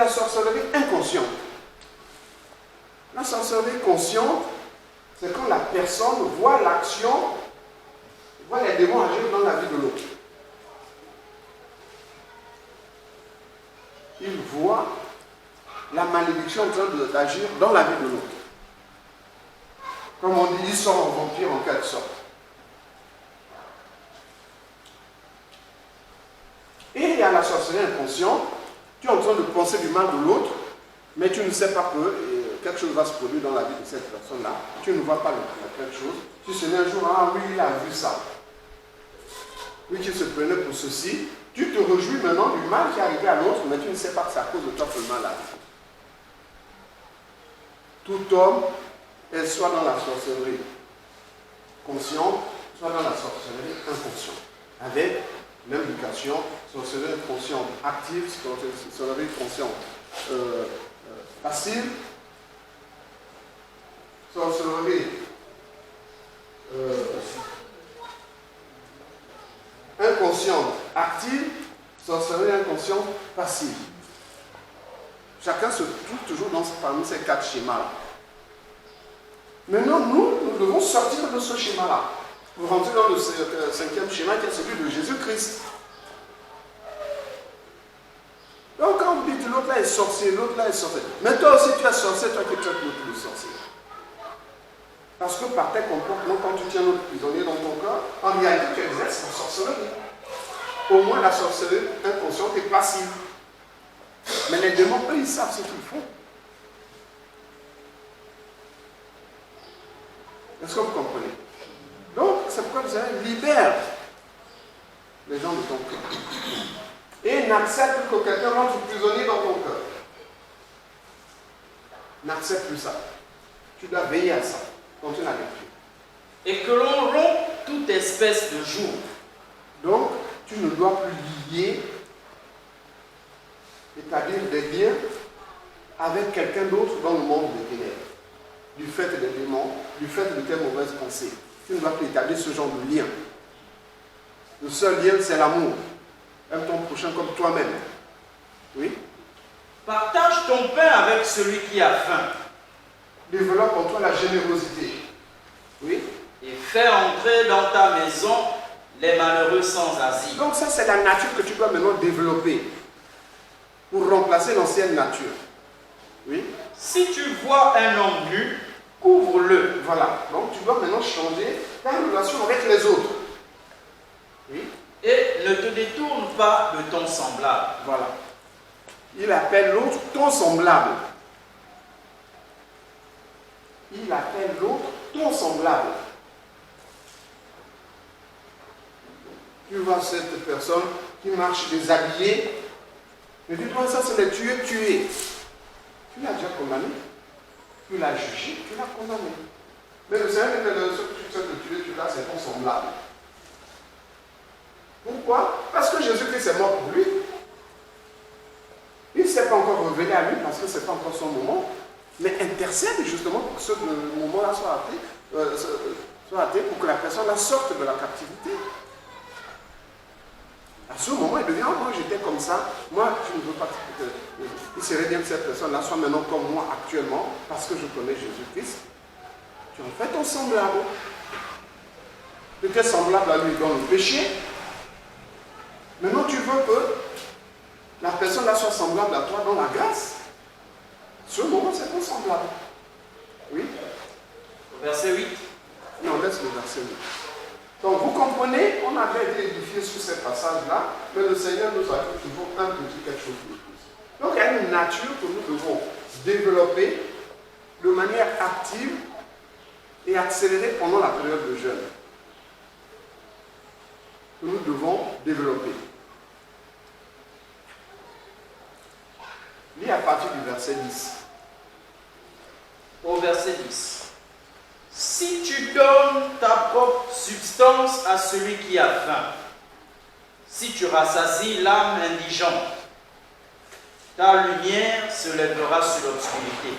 la sorcellerie inconsciente. La sorcellerie consciente, c'est quand la personne voit l'action, voit les démons agir dans la vie de l'autre. Il voit la malédiction en train d'agir dans la vie de l'autre. Comme on dit, il sort en vampire en quelque sorte. Et il y a la sorcellerie inconsciente. Tu es en train de penser du mal de l'autre, mais tu ne sais pas que quelque chose va se produire dans la vie de cette personne-là. Tu ne vois pas quelque chose. Tu sais un jour, ah oui, il a vu ça. Oui, tu se prenais pour ceci. Tu te réjouis maintenant du mal qui est arrivé à l'autre, mais tu ne sais pas que c'est à cause de toi que le mal arrive. Tout homme est soit dans la sorcellerie consciente, soit dans la sorcellerie inconsciente. Avec l'indication, sorcellerie consciente active, sorcellerie consciente passive, sorcellerie inconsciente active, sorcellerie inconsciente passive. Chacun se trouve toujours parmi ces 4 schémas-là. Maintenant, nous devons sortir de ce schéma-là. Pour rentrer dans le 5e schéma qui est celui de Jésus-Christ. Donc quand on dit que l'autre là est sorcier, l'autre là est sorcier. Mais toi aussi tu es sorcier, toi qui traites l'autre de sorcier. Parce que par tes comportements, quand tu tiens l'autre prisonnier dans ton corps, en réalité tu exerces la sorcellerie. Au moins la sorcellerie inconsciente est passive. Mais les démons, eux, ils savent ce qu'ils font. Est-ce que vous comprenez? Donc, c'est pourquoi vous savez, libère les gens de ton cœur. Et n'accepte que quelqu'un rentre prisonnier dans ton cœur. N'accepte plus ça. Tu dois veiller à ça. Continue la lecture. Et que l'on rompt toute espèce de joug. Donc, tu ne dois plus lier, établir des liens avec quelqu'un d'autre dans le monde des ténèbres. Du fait des démons, du fait de tes mauvaises pensées. Tu ne dois plus établir ce genre de lien. Le seul lien, c'est l'amour. Aime ton prochain comme toi-même. Oui? Partage ton pain avec celui qui a faim. Développe en toi la générosité. Oui? Et fais entrer dans ta maison les malheureux sans asile. Donc ça, c'est la nature que tu dois maintenant développer pour remplacer l'ancienne nature. Oui? Si tu vois un homme nu, couvre-le. Voilà. Donc tu dois maintenant changer ta relation avec les autres. Oui? Et ne te détourne pas de ton semblable. Voilà. Il appelle l'autre ton semblable. Il appelle l'autre ton semblable. Tu vois cette personne qui marche déshabillée. Mais dis-toi, ça c'est le tuer. Tu l'as déjà condamné. Tu l'as jugé, tu l'as condamné. Mais le Seigneur dit que ce que tu sais de tuer, tu l'as, c'est ton semblable. Pourquoi? Parce que Jésus-Christ est mort pour lui. Il ne s'est pas encore révélé à lui parce que ce n'est pas encore son moment. Mais intercède justement pour que ce moment-là soit hâté pour que la personne la sorte de la captivité. À ce moment, il devient, moi j'étais comme ça, moi je ne veux pas. Il serait bien que cette personne-là soit maintenant comme moi actuellement, parce que je connais Jésus-Christ. Tu en fais ton semblable. Tu étais semblable à lui dans le péché. Maintenant tu veux que la personne-là soit semblable à toi dans la grâce. Ce moment, c'est ton semblable. Oui? Verset 8. Non, laisse le verset 8. Donc vous comprenez, on avait été édifié sur ce passage-là, mais le Seigneur nous a dit toujours un petit quelque chose de plus. Donc il y a une nature que nous devons développer de manière active et accélérée pendant la période de jeûne. Que nous devons développer. Lis à partir du verset 10. Au verset 10. Si tu donnes ta propre substance à celui qui a faim, si tu rassasies l'âme indigente, ta lumière se lèvera sur l'obscurité,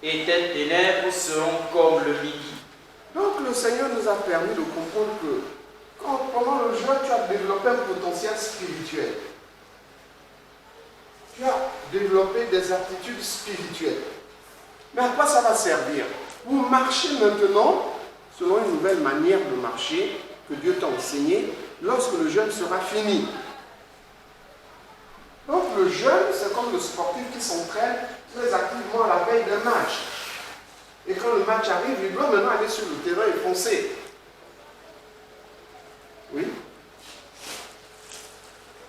et tes ténèbres seront comme le midi. Donc le Seigneur nous a permis de comprendre que pendant le jeûne, tu as développé un potentiel spirituel. tu as développé des aptitudes spirituelles. Mais à quoi ça va servir? Vous marchez maintenant selon une nouvelle manière de marcher que Dieu t'a enseigné lorsque le jeûne sera fini. Donc le jeûne, c'est comme le sportif qui s'entraîne très activement à la veille d'un match. Et quand le match arrive, il doit maintenant aller sur le terrain et foncer. Oui.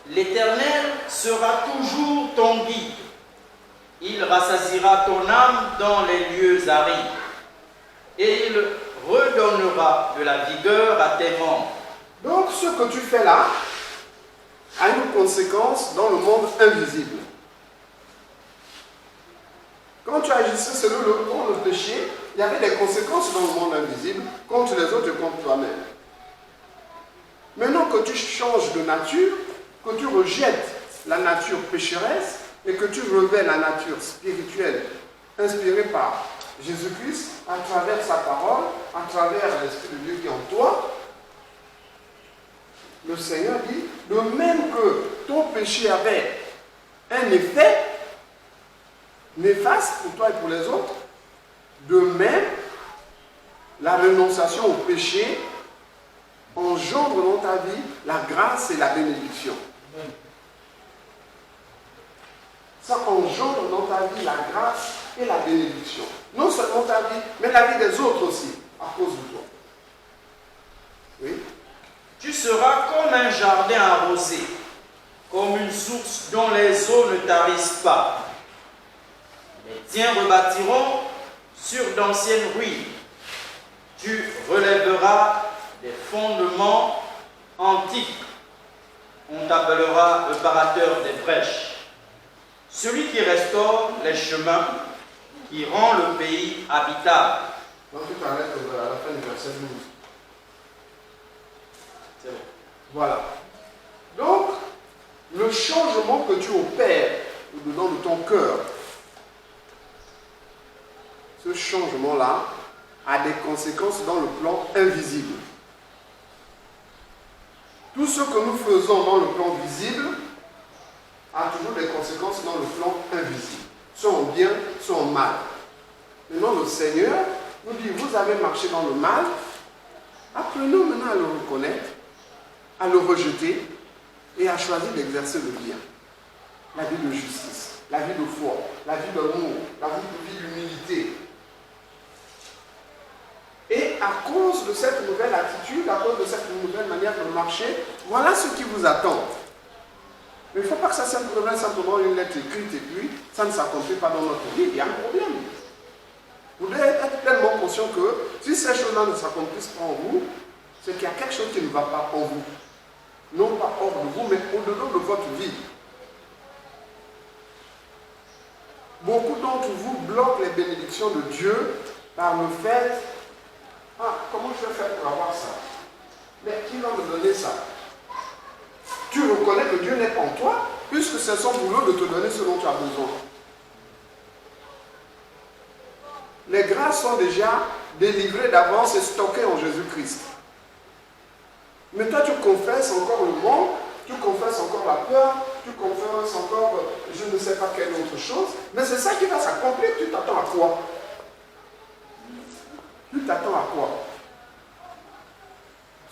L'Éternel sera toujours ton guide. Il rassasiera ton âme dans les lieux arides. Et il redonnera de la vigueur à tes membres. Donc ce que tu fais là a une conséquence dans le monde invisible. Quand tu agissais selon le péché, il y avait des conséquences dans le monde invisible contre les autres et contre toi-même. Maintenant que tu changes de nature, que tu rejettes la nature pécheresse et que tu revêts la nature spirituelle inspirée par Jésus-Christ à travers sa parole, à travers l'Esprit de Dieu qui est en toi, le Seigneur dit, de même que ton péché avait un effet néfaste pour toi et pour les autres, de même, la renonciation au péché engendre dans ta vie la grâce et la bénédiction. Ça engendre dans ta vie la grâce et la bénédiction. Non seulement ta vie, mais la vie des autres aussi, à cause de toi. Oui. Tu seras comme un jardin arrosé, comme une source dont les eaux ne tarissent pas. Les tiens rebâtiront sur d'anciennes ruines. Tu relèveras des fondements antiques. On t'appellera réparateur des brèches. Celui qui restaure les chemins, qui rend le pays habitable. Donc tu t'arrêtes à la fin du verset 12. C'est bon. Voilà. Donc, le changement que tu opères au-dedans de ton cœur, ce changement-là a des conséquences dans le plan invisible. Tout ce que nous faisons dans le plan visible a toujours des conséquences dans le plan invisible, soit en bien, soit en mal. Maintenant, le Seigneur nous dit, vous avez marché dans le mal, apprenons maintenant à le reconnaître, à le rejeter et à choisir d'exercer le bien. La vie de justice, la vie de foi, la vie d'amour, la vie d'humilité. Et à cause de cette nouvelle attitude, à cause de cette nouvelle manière de marcher, voilà ce qui vous attend. Mais il ne faut pas que ça devienne simplement une lettre écrite et puis ça ne s'accomplit pas dans notre vie. Il y a un problème. Vous devez être pleinement conscient que si ces choses-là ne s'accomplissent pas en vous, c'est qu'il y a quelque chose qui ne va pas en vous. Non pas hors de vous, mais au-dedans de votre vie. Beaucoup d'entre vous bloquent les bénédictions de Dieu par le fait « Ah, comment je vais faire pour avoir ça? Mais qui va me donner ça ?» Tu reconnais que Dieu n'est pas en toi, puisque c'est son boulot de te donner ce dont tu as besoin. Les grâces sont déjà délivrées d'avance et stockées en Jésus-Christ. Mais toi, tu confesses encore le monde, tu confesses encore la peur, tu confesses encore je ne sais pas quelle autre chose, mais c'est ça qui va s'accomplir. Tu t'attends à quoi? Tu t'attends à quoi?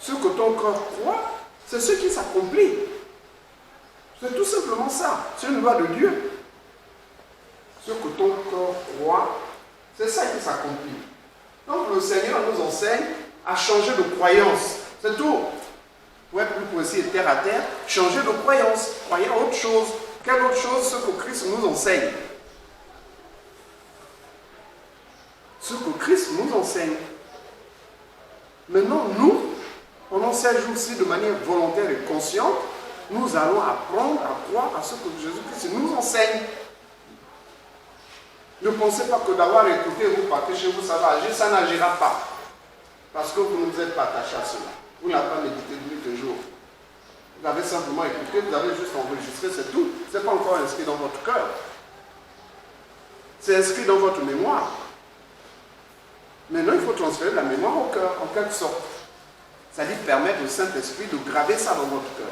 Ce que ton corps croit, c'est ce qui s'accomplit. C'est tout simplement ça. C'est une loi de Dieu. Ce que ton corps croit, c'est ça qui s'accomplit. Donc le Seigneur nous enseigne à changer de croyance. C'est tout. Pour être plus précis et terre à terre, changer de croyance. Croyez à autre chose. Quelle autre chose? Ce que Christ nous enseigne. Ce que Christ nous enseigne. Maintenant, nous, pendant ces jours-ci, de manière volontaire et consciente, nous allons apprendre à croire à ce que Jésus-Christ nous enseigne. Ne pensez pas que d'avoir écouté, vous partez chez vous, ça va agir, ça n'agira pas. Parce que vous ne vous êtes pas attaché à cela. Vous n'avez pas médité nuit et jour. Vous avez simplement écouté, vous avez juste enregistré, c'est tout. Ce n'est pas encore inscrit dans votre cœur. C'est inscrit dans votre mémoire. Maintenant, il faut transférer la mémoire au cœur, en quelque sorte. C'est-à-dire permettre au Saint-Esprit de graver ça dans votre cœur.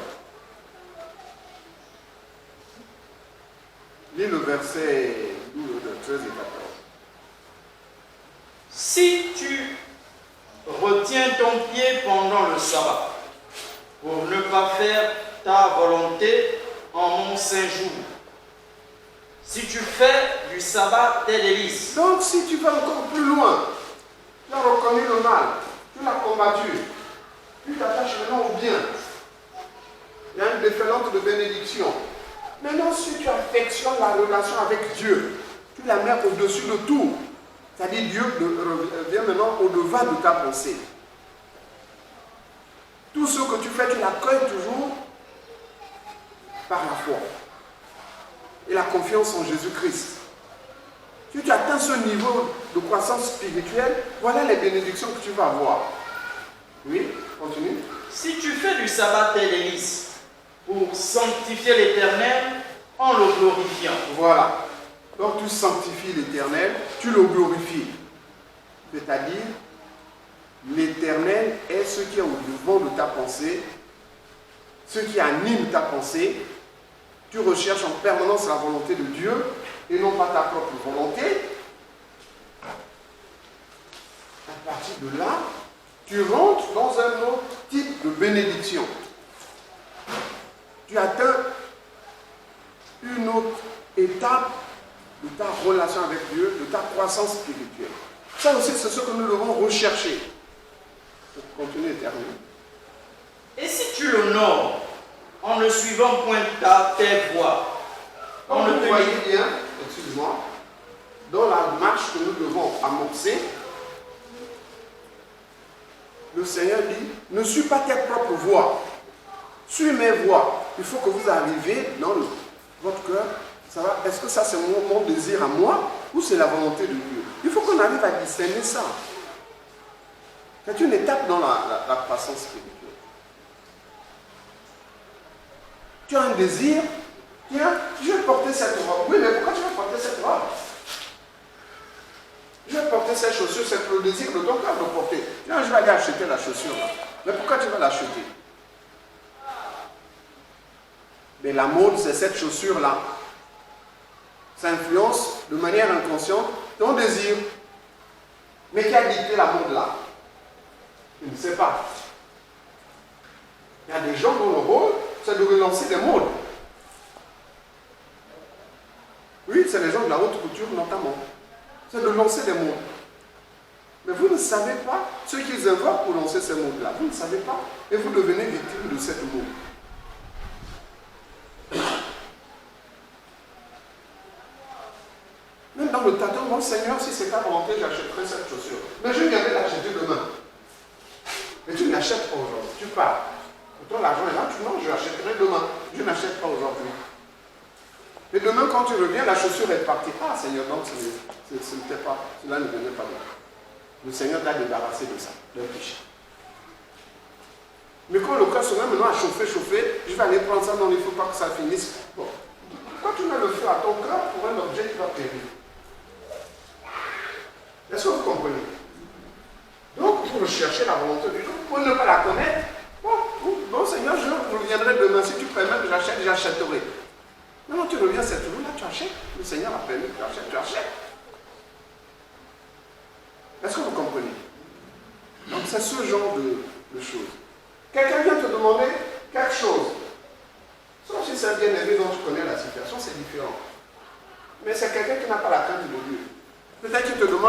Lis le verset 13 et 14. Si tu retiens ton pied pendant le sabbat, pour ne pas faire ta volonté en mon saint jour, si tu fais du sabbat tes délices. Donc si tu vas encore plus loin, tu as reconnu le mal, tu l'as combattu, tu t'attaches maintenant au bien. Il y a une déferlante de bénédiction. Maintenant, si tu affectionnes la relation avec Dieu, tu la mets au-dessus de tout. C'est-à-dire Dieu vient maintenant au-devant de ta pensée. Tout ce que tu fais, tu l'accueilles toujours par la foi et la confiance en Jésus-Christ. Si tu atteins ce niveau de croissance spirituelle, voilà les bénédictions que tu vas avoir. Oui, continue. Si tu fais du sabbat tes délices pour sanctifier l'Éternel en le glorifiant. Voilà. Donc tu sanctifies l'Éternel, tu le glorifies. C'est-à-dire, l'Éternel est ce qui est au-devant de ta pensée, ce qui anime ta pensée. Tu recherches en permanence la volonté de Dieu et non pas ta propre volonté. À partir de là, tu rentres dans un autre type de bénédiction. Tu atteins une autre étape de ta relation avec Dieu, de ta croissance spirituelle. Ça aussi, c'est ce que nous devons rechercher. Pour continuer et terminer. Et si tu l'honores en ne suivant point tes voies, Comme vous voyez bien, excuse-moi, dans la marche que nous devons amorcer, le Seigneur dit, ne suis pas tes propres voies, suis mes voies. Il faut que vous arriviez dans votre cœur, est-ce que ça c'est mon désir à moi ou c'est la volonté de Dieu? Il faut qu'on arrive à discerner ça. C'est une étape dans la croissance spirituelle. Tu as un désir, tiens, je vais porter cette robe. Oui, mais pourquoi tu veux porter cette robe? Je vais porter cette chaussure, c'est le désir de ton cœur de porter. Tiens, je vais aller acheter la chaussure là. Mais pourquoi tu vas l'acheter? Mais la mode, c'est cette chaussure-là. Ça influence de manière inconsciente ton désir. Mais qui a dicté la mode là? Je ne sais pas. Il y a des gens dont le rôle, c'est de relancer des modes. Oui, c'est les gens de la haute couture notamment. C'est de lancer des modes. Mais vous ne savez pas ce qu'ils invoquent pour lancer ces modes-là. Vous ne savez pas. Et vous devenez victime de cette mode. Même dans le tâtonnement, Seigneur, si c'est ta volonté, j'achèterai cette chaussure. Mais je viendrai l'acheter demain. Mais tu ne l'achètes pas aujourd'hui. Tu pars. Pourtant, l'argent est là. Tu dis non, je l'achèterai demain. Je n'achète pas aujourd'hui. Et demain, quand tu reviens, la chaussure est partie. Ah, Seigneur, donc ce n'était pas. Cela ne venait pas de moi. Le Seigneur t'a débarrassé de ça, d'un péché. Mais quand le cœur se met maintenant à chauffer, je vais aller prendre ça, non, il ne faut pas que ça finisse. Bon. Quand tu mets le feu à ton cœur pour un objet qui va périr. Est-ce que vous comprenez? Donc, pour chercher la volonté de Dieu, pour ne pas la connaître, bon Seigneur, je reviendrai demain. Si tu permets que j'achète, j'achèterai. Non, tu reviens cette jour-là, tu achètes. Le Seigneur a permis que tu achètes. Est-ce que vous comprenez? Donc, c'est ce genre de choses. Quelqu'un vient te demander quelque chose. Sauf si c'est un bien-aimé dont tu connais la situation, c'est différent. Mais c'est quelqu'un qui n'a pas la crainte de Dieu. Peut-être qu'il te demande